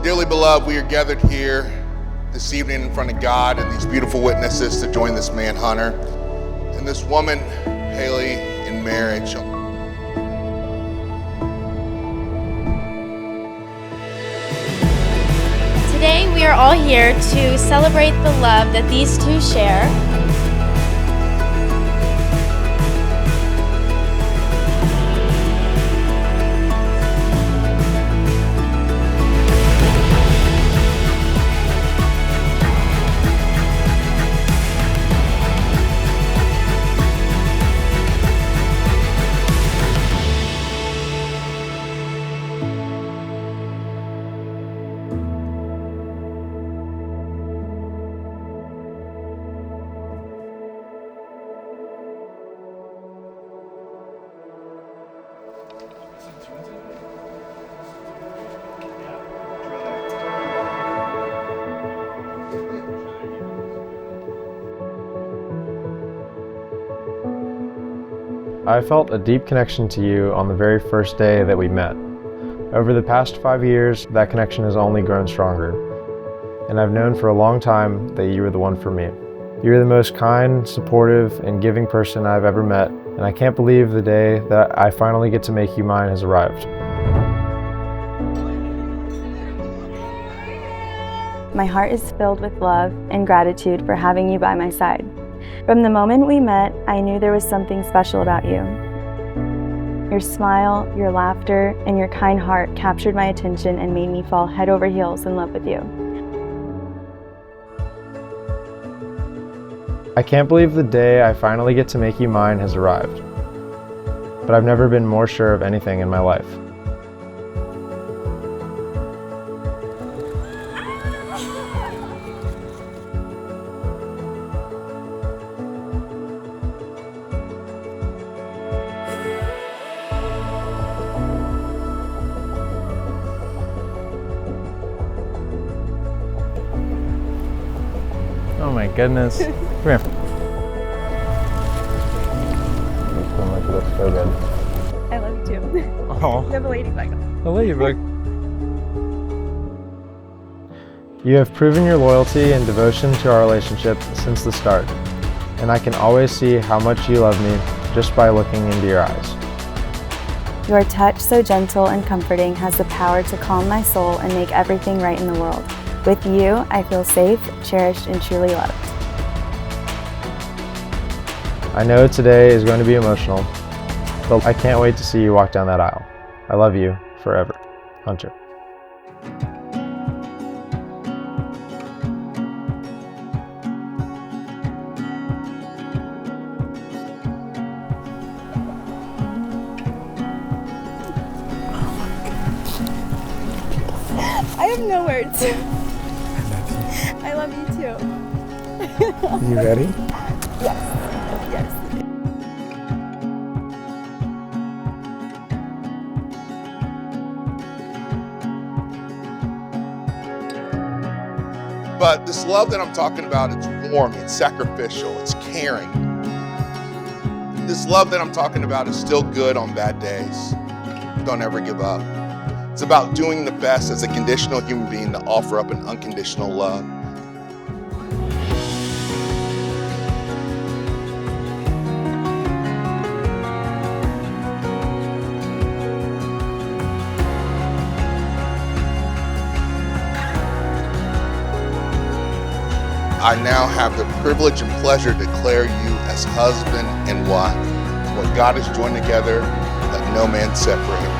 Dearly beloved, we are gathered here this evening in front of God and these beautiful witnesses to join this man, Hunter, and this woman, Hailey, in marriage. Today we are all here to celebrate the love that these two share. I felt a deep connection to you on the very first day that we met. Over the past 5 years, that connection has only grown stronger. And I've known for a long time that you were the one for me. You're the most kind, supportive, and giving person I've ever met, and I can't believe the day that I finally get to make you mine has arrived. My heart is filled with love and gratitude for having you by my side. From the moment we met, I knew there was something special about you. Your smile, your laughter, and your kind heart captured my attention and made me fall head over heels in love with you. I can't believe the day I finally get to make you mine has arrived. But I've never been more sure of anything in my life. Oh my goodness. Come here. It looks so good. I love you too. Oh. You have a ladybug. A ladybug. You have proven your loyalty and devotion to our relationship since the start, and I can always see how much you love me just by looking into your eyes. Your touch, so gentle and comforting, has the power to calm my soul and make everything right in the world. With you, I feel safe, cherished, and truly loved. I know today is going to be emotional, but I can't wait to see you walk down that aisle. I love you forever. Hunter. I have no words. I love you too. You ready? Yes. But this love that I'm talking about, it's warm, it's sacrificial, it's caring. This love that I'm talking about is still good on bad days. Don't ever give up. It's about doing the best as a conditional human being to offer up an unconditional love. I now have the privilege and pleasure to declare you as husband and wife. What God has joined together, let no man separate.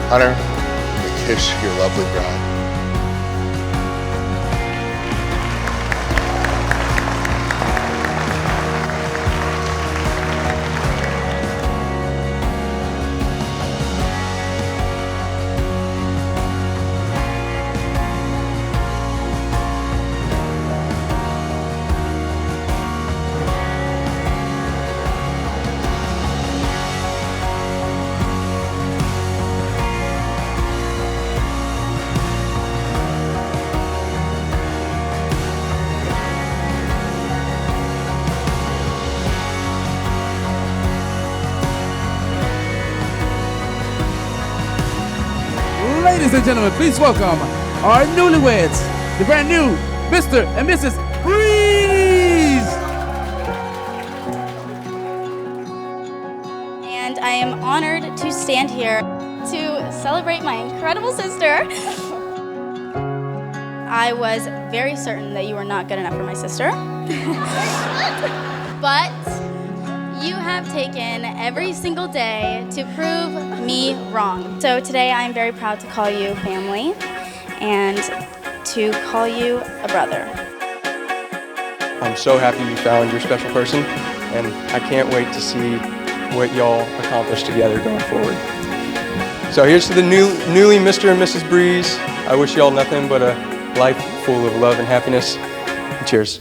Hunter, you may kiss your lovely bride. Ladies and gentlemen, please welcome our newlyweds, the brand new Mr. and Mrs. Breeze! And I am honored to stand here to celebrate my incredible sister. I was very certain that you were not good enough for my sister. But you have taken every single day to prove me wrong. So today I'm very proud to call you family and to call you a brother. I'm so happy you found your special person, and I can't wait to see what y'all accomplish together going forward. So here's to the newly Mr. and Mrs. Breeze. I wish y'all nothing but a life full of love and happiness. Cheers.